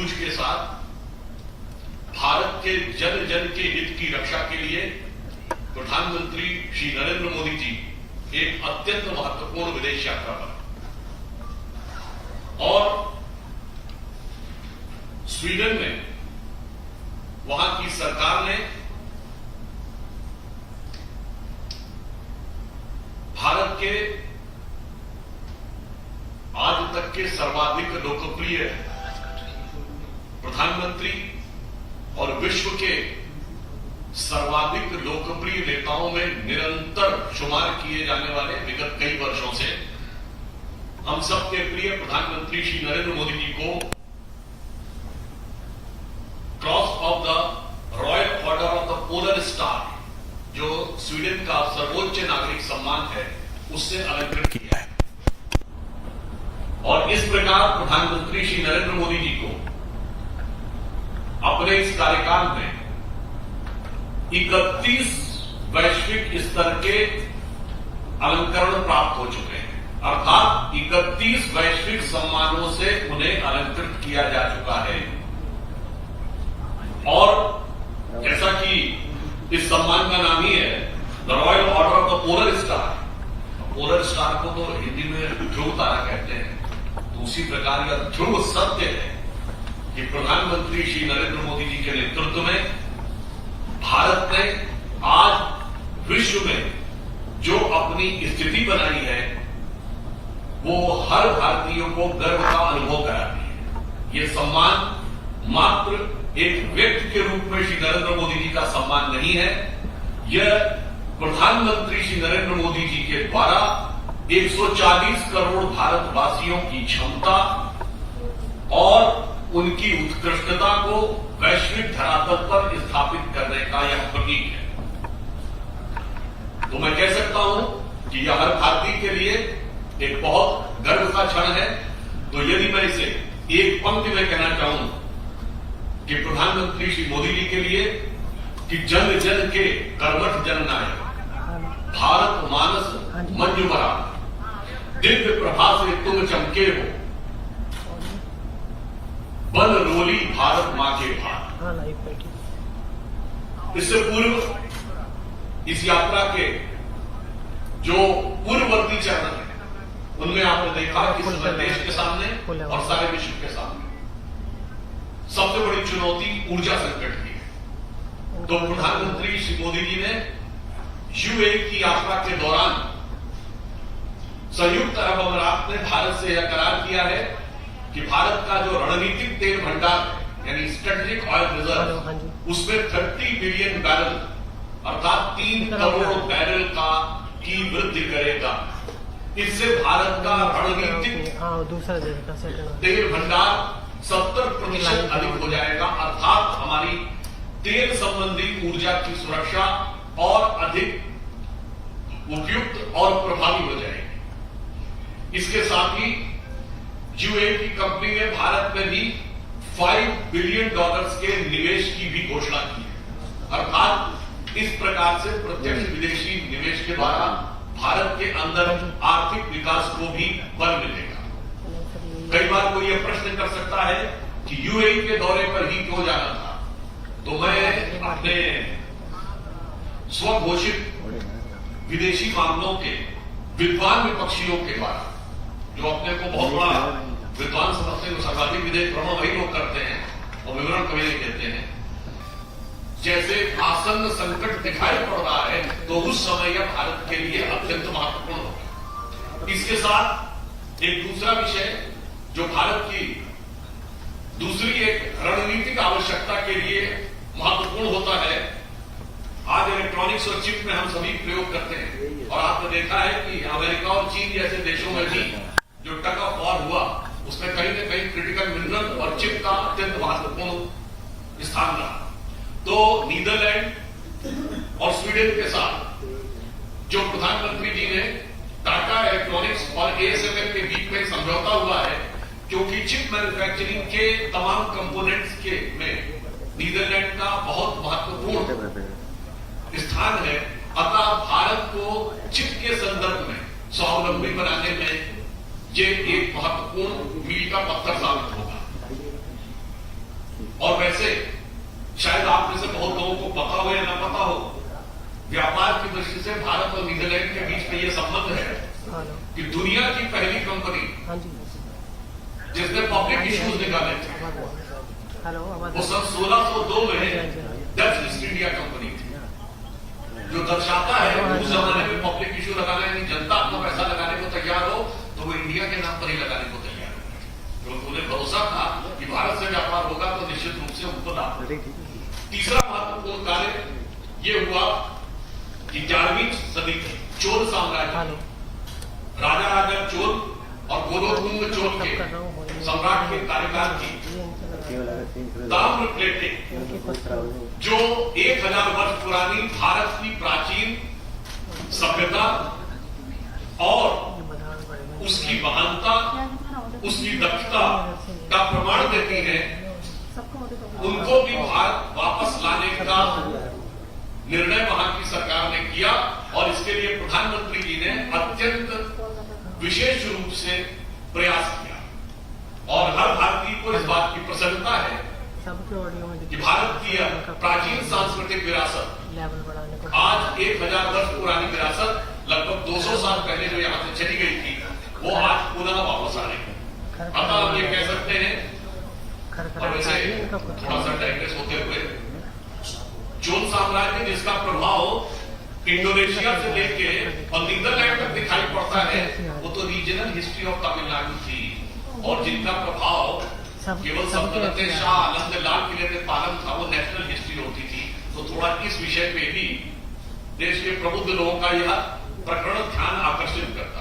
सूझबूझ के साथ भारत के जन जन के हित की रक्षा के लिए प्रधानमंत्री श्री नरेंद्र मोदी जी एक अत्यंत महत्वपूर्ण विदेश यात्रा पर और स्वीडन में वहां की सरकार ने भारत के आज तक के सर्वाधिक लोकप्रिय प्रधानमंत्री और विश्व के सर्वाधिक लोकप्रिय नेताओं में निरंतर शुमार किए जाने वाले विगत कई वर्षों से हम सबके प्रिय प्रधानमंत्री श्री नरेंद्र मोदी जी को cross of the royal order of the polar star, जो स्वीडन का सर्वोच्च नागरिक सम्मान है, उससे अलंकृत किया है। और इस प्रकार प्रधानमंत्री श्री नरेंद्र मोदी जी को अपने इस कार्यकाल में 31 वैश्विक स्तर के अलंकरण प्राप्त हो चुके हैं, अर्थात 31 वैश्विक सम्मानों से उन्हें अलंकृत किया जा चुका है। और जैसा कि इस सम्मान का नाम ही है the royal order of the polar star, polar star को तो हिंदी में ध्रुव तारा कहते हैं, तो उसी प्रकार का ध्रुव सत्य है कि प्रधानमंत्री श्री नरेंद्र मोदी जी के नेतृत्व में भारत ने आज विश्व में जो अपनी स्थिति बनाई है वो हर भारतीय को गर्व का अनुभव कराती है। ये सम्मान मात्र एक व्यक्ति के रूप में श्री नरेंद्र मोदी जी का सम्मान नहीं है, यह प्रधानमंत्री श्री नरेंद्र मोदी जी के द्वारा 140 करोड़ भारतवासियों की क्षमता और उनकी उत्कृष्टता को वैश्विक धरातल पर स्थापित करने का यह प्रतीक है। तो मैं कह सकता हूं कि यह हर भारतीय के लिए एक बहुत गर्व का क्षण है। तो यदि मैं इसे एक पंक्ति में कहना चाहूं कि प्रधानमंत्री श्री मोदी जी के लिए कि जन जन के कर्मठ जननायक, भारत मानस मंजुमरा, दिव्य प्रभा से तुम चमके हो, बल रोली भारत मां के भार। इससे पूर्व इस यात्रा के जो पूर्ववर्ती चरण है उनमें आपने देखा कि पूरे देश के सामने और सारे विश्व के सामने सबसे बड़ी चुनौती ऊर्जा संकट की है। तो प्रधानमंत्री श्री मोदी जी ने यूएई की यात्रा के दौरान संयुक्त अरब अमीरात ने भारत से यह करार किया है कि भारत का जो रणनीतिक तेल भंडार है यानी स्ट्रेटेजिक ऑयल रिजर्व, उसमें 30 बिलियन बैरल अर्थात 3 करोड़ बैरल की वृद्धि करेगा। इससे भारत का रणनीतिक तेल भंडार 70% अधिक हो जाएगा, अर्थात हमारी तेल संबंधी ऊर्जा की सुरक्षा और अधिक उपयुक्त और प्रभावी हो जाएगी। इसके साथ ही यूएई की कंपनी ने भारत में भी $5 बिलियन के निवेश की भी घोषणा की है, अर्थात इस प्रकार से प्रत्यक्ष विदेशी निवेश के द्वारा भारत के अंदर आर्थिक विकास को भी बल मिलेगा। कई बार कोई यह प्रश्न कर सकता है कि यूएई के दौरे पर ही क्यों जाना था, तो मैं अपने स्वघोषित विदेशी मामलों के विद्वान विपक्षियों के द्वारा, जो अपने को बहुत बड़ा विद्वान समझते हैं, सर्वाधिक विदेश भ्रमण वही लोग करते हैं और विवरण कभी नहीं देते हैं, जैसे आसन्न संकट दिखाई पड़ रहा है तो उस समय यह भारत के लिए अत्यंत महत्वपूर्ण होगा। इसके साथ एक दूसरा विषय जो भारत की दूसरी एक रणनीतिक आवश्यकता के लिए महत्वपूर्ण होता है, आज इलेक्ट्रॉनिक्स और चिप में हम सभी प्रयोग करते हैं और आपने देखा है कि अमेरिका और चीन जैसे देशों में भी जो टग ऑफ वॉर हुआ उसमें कहीं न कहीं क्रिटिकल मिनरल और चिप का अत्यंत महत्वपूर्ण स्थान रहा। तो नीदरलैंड और स्वीडन के साथ जो प्रधानमंत्री जी ने टाटा इलेक्ट्रॉनिक्स और एएसएमएल के बीच में समझौता हुआ है, क्योंकि चिप मैन्युफैक्चरिंग के तमाम कंपोनेंट्स के में नीदरलैंड का बहुत महत्वपूर्ण स्थान है, अतः भारत को चिप के संदर्भ में स्वावलंबी बनाने में ये एक महत्वपूर्ण मील का पत्थर साबित होगा। जिससे भारत और नीदरलैंड के बीच में ये संबंध है कि दुनिया की पहली कंपनी जिसने पब्लिक इश्यूज निकाले थे वो सन 1602 में डच ईस्ट इंडिया कंपनी थी, जो दर्शाता है उस जमाने में पब्लिक इश्यू लगाना, यानी जनता अपना पैसा लगाने को तैयार हो तो वो इंडिया के नाम पर ही लगाने को तैयार है, क्योंकि उन्हें भरोसा था कि भारत से व्यापार होगा तो निश्चित रूप से उनको लाभ। तीसरा महत्वपूर्ण कार्य ये हुआ कि 11वीं सदी की चोल साम्राज्य, राजा राजा चोल और गोलोकुंग चोल के सम्राट के कार्यकाल की ताम्र प्लेटें, जो 1000 वर्ष पुरानी भारत की प्राचीन सभ्यता और उसकी महानता, उसकी दक्षता का प्रमाण देती है, उनको भी भारत वापस लाने का निर्णय वहां की सरकार ने किया और इसके लिए प्रधानमंत्री जी ने अत्यंत विशेष रूप से प्रयास किया और हर भारतीय को इस बात की प्रसन्नता है कि भारत की प्राचीन सांस्कृतिक विरासत, आज 1000 वर्ष पुरानी विरासत लगभग 200 साल पहले जो यहां से चली गई थी, वो आज पुनः वापस आ रही है। अतः हम ये कह सकते हैं, और वैसे थोड़ा सा डाइग्रेस होते हुए, चोल साम्राज्य जिसका प्रभाव इंडोनेशिया से लेके और नीदरलैंड तक दिखाई पड़ता है, वो तो रीजनल हिस्ट्री ऑफ तमिलनाडु थी, और जिनका प्रभाव केवल सल्तनते शाह आलम लाल किले में पालन था, वो नेशनल हिस्ट्री होती थी। तो थोड़ा इस विषय पे भी देश के प्रबुद्ध लोगों का यह प्रकरण ध्यान आकर्षित करता है।